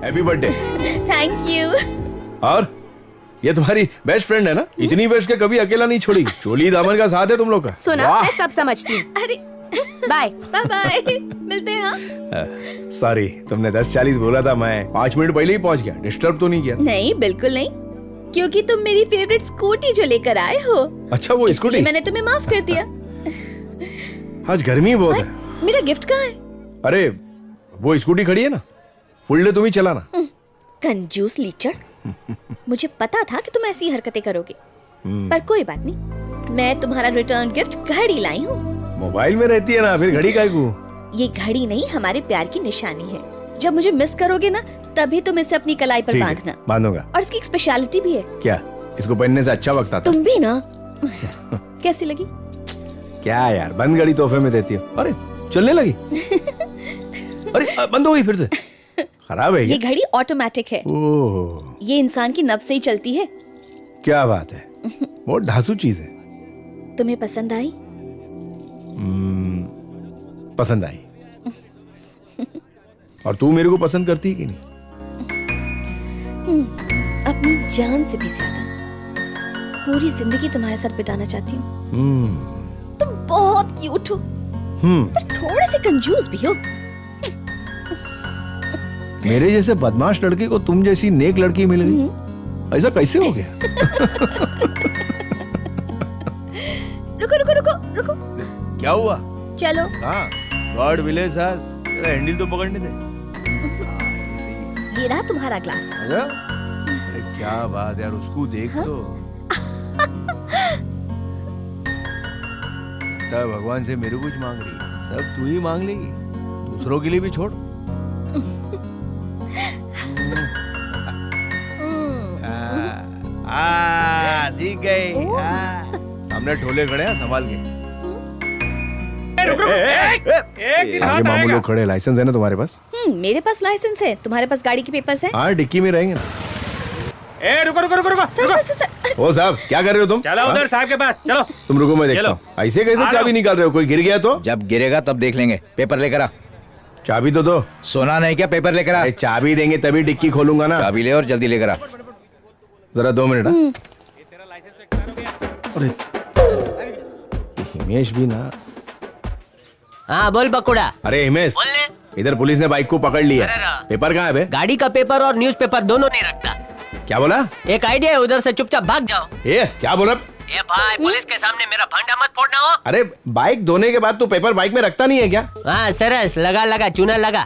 Happy birthday. Thank you. और ये तुम्हारी बेस्ट फ्रेंड है ना? इतनी बेस्ट के कभी अकेला नहीं छोड़ी। चोली दामन का साथ है तुम लोग का। सुना, वाह। मैं सब समझती हूँ। अरे बाय। बाय बाय, मिलते हैं। हाँ सॉरी, तुमने 10:40 बोला था, मैं 5 मिनट पहले ही पहुंच गया। डिस्टर्ब तो नहीं किया? नहीं, बिल्कुल नहीं, क्योंकि तुम मेरी फेवरेट स्कूटी जो लेकर आए हो। अच्छा, वो स्कूटी? मैंने तुम्हें माफ कर दिया। आज गर्मी बहुत है। मेरा गिफ्ट कहाँ है? अरे वो स्कूटी खड़ी है ना, फुल डे तुम ही चलाना। कंजूस लीचड़। मुझे पता था कि तुम ऐसी हरकतें करोगे, पर कोई बात नहीं, मैं तुम्हारा रिटर्न गिफ्ट घड़ी लाई हूँ। मोबाइल में रहती है ना, फिर घड़ी काहे को? ये घड़ी नहीं, हमारे प्यार की निशानी है। जब मुझे मिस करोगे ना, तभी तुम इसे अपनी कलाई पर ठीक है, बांधना। बांधूंगा। और इसकी एक स्पेशलिटी भी है। क्या? इसको पहनने से अच्छा वक्त आता? तुम भी ना। कैसी लगी? क्या यार, बंद घड़ी तोहफे में देती हो। अरे चलने लगी। अरे बंद हो गई फिर से। खराब है ये क्या? घड़ी ऑटोमेटिक है। ओह, ये इंसान की नब्ज से ही चलती है। क्या बात है, बहुत ढासू चीज है। तुम्हें पसंद आई? पसंद आई। और तू मेरे को पसंद करती है कि नहीं? अपनी जान से भी ज्यादा। पूरी जिंदगी तुम्हारे साथ बिताना चाहती हूँ। तुम बहुत क्यूट हो, पर थोड़े से कंजूस भी हो। मेरे जैसे बदमाश लड़के को तुम जैसी नेक लड़की मिल गई, ऐसा कैसे हो गया? रुको रुको रुको रुको। क्या हुआ? चलो। हाँ, गॉड विलेज सास, तेरा हैंडल तो पकड़ने दे। ये रहा तुम्हारा ग्लास। अच्छा? अरे क्या बात यार, उसको देख। तो लगता है भगवान से मेरे कुछ मांग रही है। सब तू ही मांग लेगी, दूसरों के लिए भी छोड़। सीख गई। सामने ढोले खड़े हैं, संभाल के। आगे मामू लोग खड़े। लाइसेंस है ना तुम्हारे पास? मेरे पास लाइसेंस है, तुम्हारे पास गाड़ी के पेपर्स हैं? हाँ, डिक्की में रहेंगे ना। रुको रुको रुको रुको। Sir sir sir. ओ साहब, क्या कर रहे हो तुम? चलो उधर साहब के पास चलो। तुम रुको, मैं देखता चलो। हूँ। ऐसे कैसे चाबी निकाल रहे हो? कोई गिर गया तो? जब गिरेगा तब देख लेंगे। पेपर लेकर आ। चाबी तो दो। सोना नहीं क्या? पेपर लेकर आ। अरे चाबी देंगे तभी डिक्की खोलूंगा ना। चाबी ले और जल्दी लेकर आ। जरा 2 मिनट। हाँ? अरे हिमेश भी ना। हाँ बोल बकुड़ा। अरे हिमेश, इधर पुलिस ने बाइक को पकड़ लिया। पेपर कहाँ है बे? गाड़ी का पेपर और न्यूज़पेपर दोनों नहीं रखता। क्या बोला? एक आइडिया है, उधर से चुपचाप भाग जाओ। ये क्या बोला? ए भाई, पुलिस के सामने मेरा भंडा मत फोड़ना हो। अरे बाइक धोने के बाद तू पेपर बाइक में रखता नहीं है क्या? हाँ सरस, लगा लगा चूना लगा।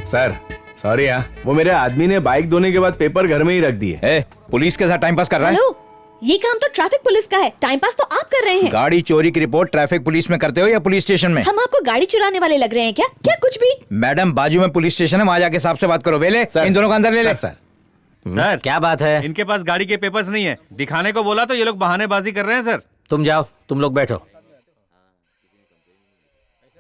सर सॉरी, हाँ वो मेरे आदमी ने बाइक धोने के बाद पेपर घर में ही रख दिए। पुलिस के साथ टाइम पास कर रहा है? हेलो, ये काम तो ट्रैफिक पुलिस का है, टाइम पास तो आप कर रहे हैं। गाड़ी चोरी की रिपोर्ट ट्रैफिक पुलिस में करते हो या पुलिस स्टेशन में? हम आपको गाड़ी चुराने वाले लग रहे हैं क्या? क्या कुछ भी? मैडम, बाजू में पुलिस स्टेशन है, वहाँ जाके साहब से बात करो। वेले, इन दोनों को अंदर ले ले। सर सर क्या बात है? इनके पास गाड़ी के पेपर्स नहीं है, दिखाने को बोला तो ये लोग बहानेबाजी कर रहे हैं। सर तुम जाओ, तुम लोग बैठो।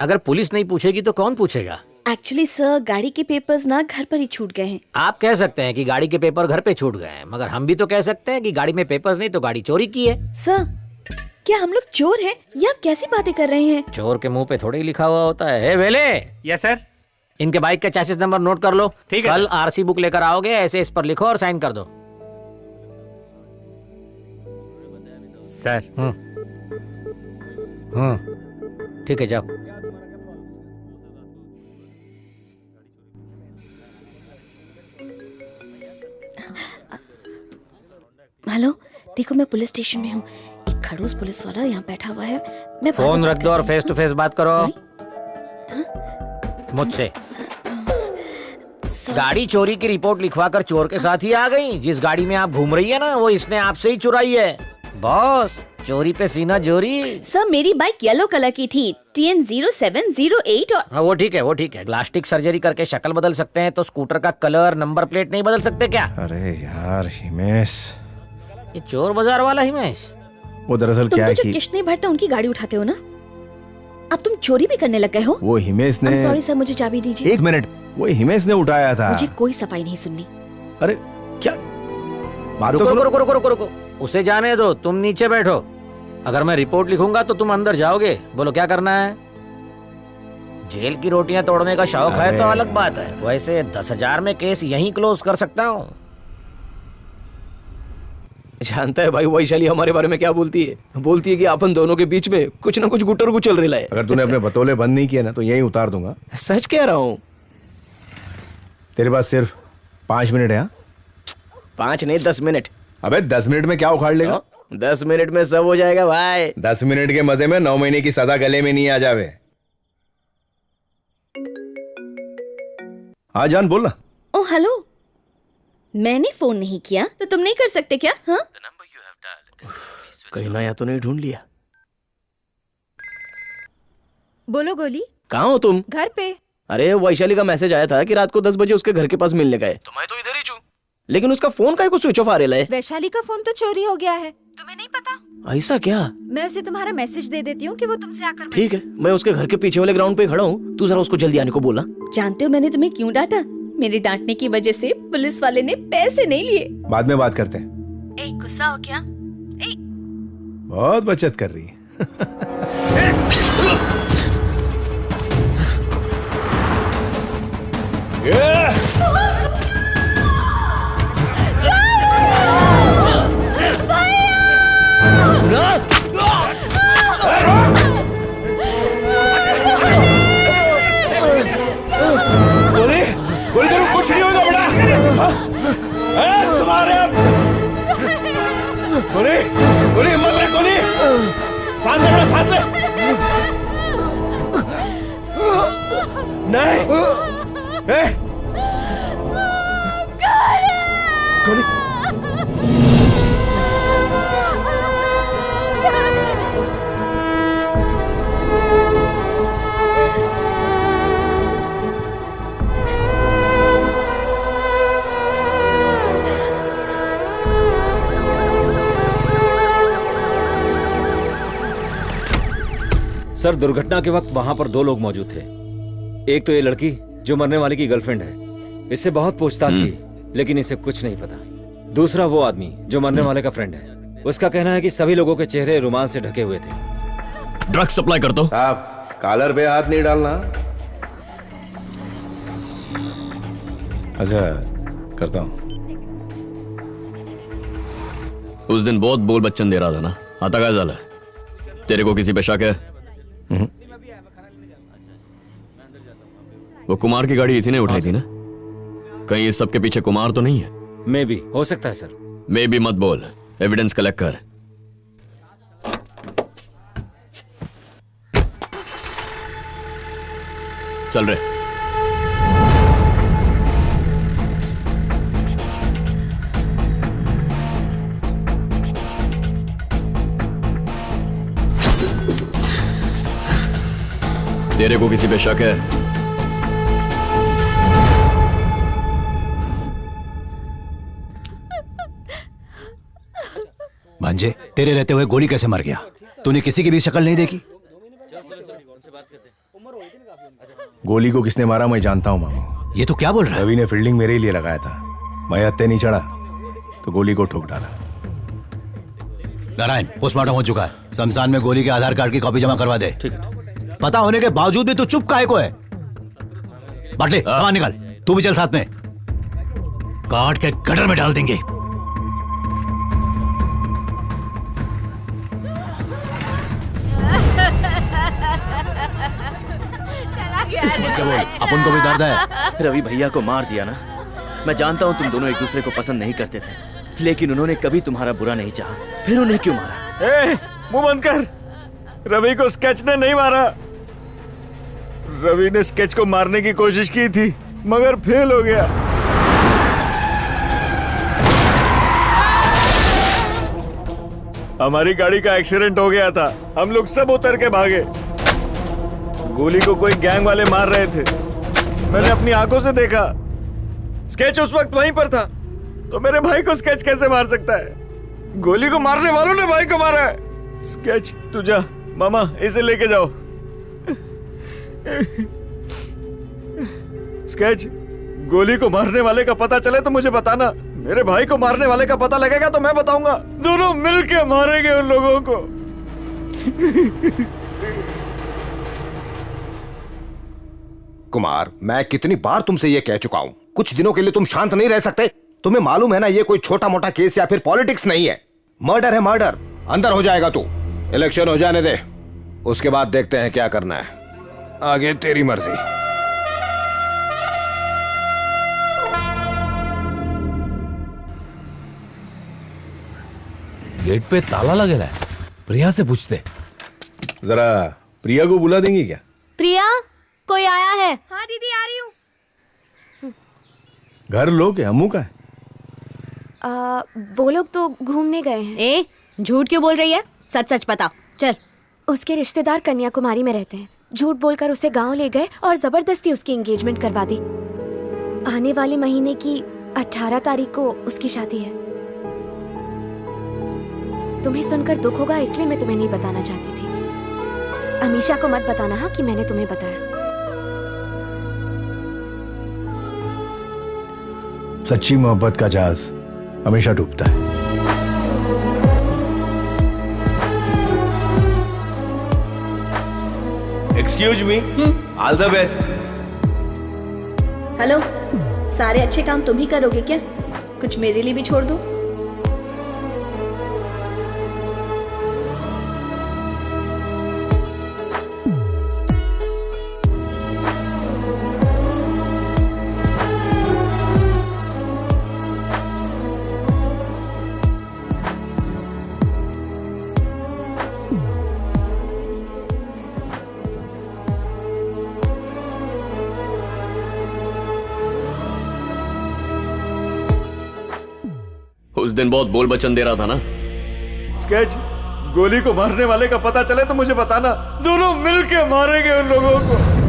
अगर पुलिस नहीं पूछेगी तो कौन पूछेगा? एक्चुअली सर, गाड़ी के पेपर्स ना घर पर ही छूट गए हैं। आप कह सकते हैं कि गाड़ी के पेपर घर पे छूट गए हैं, मगर हम भी तो कह सकते हैं कि गाड़ी में पेपर्स नहीं तो गाड़ी चोरी की है। सर, क्या हम लोग चोर हैं? ये आप कैसी बातें कर रहे हैं? चोर के मुंह पे थोड़े ही लिखा हुआ होता है। वेले, यस सर। इनके बाइक का चैसिस नंबर नोट कर लो। ठीक है कल आरसी बुक लेकर आओगे, ऐसे इस पर लिखो और साइन कर दो। सर ठीक है, जाओ। हेलो, देखो मैं पुलिस स्टेशन में हूँ। एक खड़ूस पुलिस वाला यहाँ बैठा हुआ है। मैं फोन रख दो और फेस टू फेस बात करो मुझसे। गाड़ी चोरी की रिपोर्ट लिखवाकर चोर के साथ ही आ गई। जिस गाड़ी में आप घूम रही है ना, वो इसने आपसे ही चुराई है। बॉस, चोरी पे सीना जोरी। सर, मेरी बाइक येलो कलर की थी, TN0708। और हाँ, वो ठीक है, वो ठीक है। प्लास्टिक सर्जरी करके शक्ल बदल सकते हैं तो स्कूटर का कलर, नंबर प्लेट नहीं बदल सकते क्या? अरे यार हिमेश, ये चोर बाजार वाला हिमेश। वो दरअसल तुम क्या तो है जो कि किश्त नहीं भरते उनकी गाड़ी उठाते हो ना, अब तुम चोरी भी करने लग गए हो। वो हिमेश ने। सॉरी सर, मुझे चाबी दीजिए। 1 मिनट, वो हिमेश ने उठाया था। मुझे कोई सफाई नहीं सुननी। अरे क्या बात तो रुको सुनो। रुको रुको रुको रुको, उसे जाने दो, तुम नीचे बैठो। अगर मैं रिपोर्ट लिखूंगा तो तुम अंदर जाओगे। बोलो क्या करना है? जेल की रोटियां तोड़ने का शौक है तो अलग बात है, वैसे 10,000 में केस यहीं क्लोज कर सकता हूँ। जानता है भाई वैशाली हमारे बारे में क्या बोलती है? बोलती है कि अपन दोनों के बीच में कुछ ना कुछ गुटर गुचल रहा है। अगर तूने अपने बतौले बंद नहीं किया ना तो यहीं उतार दूंगा। सच कह रहा हूँ। तेरे पास सिर्फ 5 मिनट है? 5 नहीं 10 मिनट। अबे 10 मिनट में क्या उखाड़ लेगा? 10 मिनट में सब हो जाएगा भाई। 10 मिनट के मजे में 9 महीने की सजा गले में नहीं आ जावे। हाँ जान बोल ना। ओ हेलो, मैंने फोन नहीं किया तो तुम नहीं कर सकते क्या? हाँ कहीं नया तो नहीं ढूंढ लिया? बोलो गोली। कहाँ हो तुम? घर पे। अरे वैशाली का मैसेज आया था कि रात को 10 बजे उसके घर के पास मिलने गए, तो मैं तो इधर ही हूँ। लेकिन उसका फोन का स्विच ऑफ आ रहा है। वैशाली का फोन तो चोरी हो गया है, तुम्हें नहीं पता? ऐसा क्या? मैं उसे तुम्हारा मैसेज दे देती हूँ कि वो तुमसे आकर मिले। ठीक है, मैं उसके घर के पीछे वाले ग्राउंड पे खड़ा हूँ, तू जरा उसको जल्दी आने को बोला। जानते हो मैंने तुम्हें क्यों डांटा? मेरे डांटने की वजह से पुलिस वाले ने पैसे नहीं लिए। बाद में बात करते हैं। ए गुस्सा हो क्या? ए बहुत बचत कर रही है। गोली तेरे को कुछ नहीं होगा बेटा। तुम्हारे गोली गोली मत ले, गोली सांस ले बेटा, सांस ले। नहीं गोली सर, दुर्घटना के वक्त वहां पर 2 लोग मौजूद थे। एक तो ये लड़की जो मरने वाले की गर्लफ्रेंड है, इससे बहुत पूछताछ की लेकिन इसे कुछ नहीं पता। दूसरा वो आदमी जो मरने वाले का फ्रेंड है, उसका कहना है कि सभी लोगों के चेहरे रुमाल से ढके हुए थे। ड्रग सप्लाई कर दो साहब, कॉलर पे हाथ नहीं डालना। अच्छा करता हूँ। उस दिन बहुत बोल बच्चन दे रहा था ना, आता क्या झालं? तेरे को किसी पे शक है? वो कुमार की गाड़ी इसी ने उठाई थी ना? कहीं इस सब के पीछे कुमार तो नहीं है? मे भी हो सकता है सर। मे भी मत बोल, एविडेंस कलेक्ट कर। चल रहे। तेरे को किसी पे शक है? भांजे, तेरे रहते हुए गोली कैसे मर गया? तूने किसी की भी शक्ल नहीं देखी? गोली को किसने मारा मैं जानता हूँ मामा। ये तो क्या बोल रहा है? रवि ने फील्डिंग मेरे ही लिए लगाया था। मैं हत्थे नहीं चढ़ा तो गोली को ठोक डाला। नारायण, पोस्टमार्टम हो चुका है। शमशान में गोली के आधार कार्ड की कॉपी जमा करवा दे। ठीक है। पता होने के बावजूद भी तू चुप काहे को है? बाटले, सामान निकाल। तू भी चल साथ में। काट के गटर में डाल देंगे। अपन को भी दर्द है। रवि भैया को मार दिया ना। मैं जानता हूँ तुम दोनों एक दूसरे को पसंद नहीं करते थे, लेकिन उन्होंने कभी तुम्हारा बुरा नहीं चाहा, फिर उन्हें क्यों मारा? मुंह बंद कर। रवि को स्केच ने नहीं मारा। रवि ने स्केच को मारने की कोशिश की थी मगर फेल हो गया। हमारी गाड़ी का एक्सीडेंट हो गया था, हम लोग सब उतर के भागे। गोली को कोई गैंग वाले मार रहे थे, मैंने अपनी आंखों से देखा। स्केच उस वक्त वहीं पर था, तो मेरे भाई को स्केच कैसे मार सकता है? गोली को मारने वालों ने भाई को मारा है। स्केच तू जा, मामा इसे लेके जाओ। स्केच, गोली को मारने वाले का पता चले तो मुझे बताना। मेरे भाई को मारने वाले का पता लगेगा तो मैं बताऊंगा। दोनों मिलके मारेंगे उन लोगों को। कुमार, मैं कितनी बार तुमसे ये कह चुका हूँ, कुछ दिनों के लिए तुम शांत नहीं रह सकते? तुम्हें मालूम है ना, ये कोई छोटा मोटा केस या फिर पॉलिटिक्स नहीं है, मर्डर है मर्डर। अंदर हो जाएगा तू। इलेक्शन हो जाने दे, उसके बाद देखते हैं क्या करना है। आगे तेरी मर्जी। गेट पे ताला लगेला है, प्रिया से पूछते। जरा प्रिया को बुला देंगी क्या? प्रिया, कोई आया है? हाँ दीदी, आ रही हूँ। घर लोग हमू का है? वो लोग तो घूमने गए हैं। ए, झूठ क्यों बोल रही है? सच सच बता, चल। उसके रिश्तेदार कन्याकुमारी में रहते हैं। झूठ बोलकर उसे गांव ले गए और जबरदस्ती उसकी एंगेजमेंट करवा दी। आने वाले महीने की 18 तारीख को उसकी शादी है। तुम्हें सुनकर दुख होगा, इसलिए मैं तुम्हें नहीं बताना चाहती थी। अमीशा को मत बताना हाँ कि मैंने तुम्हें बताया। सच्ची मोहब्बत का जहाज हमेशा डूबता है। Excuse me, all the best. Hello, सारे अच्छे काम तुम ही करोगे क्या? कुछ मेरे लिए भी छोड़ दो। उस दिन बहुत बोल बचन दे रहा था ना। स्केच, गोली को मारने वाले का पता चले तो मुझे बताना, दोनों मिलके मारेंगे उन लोगों को।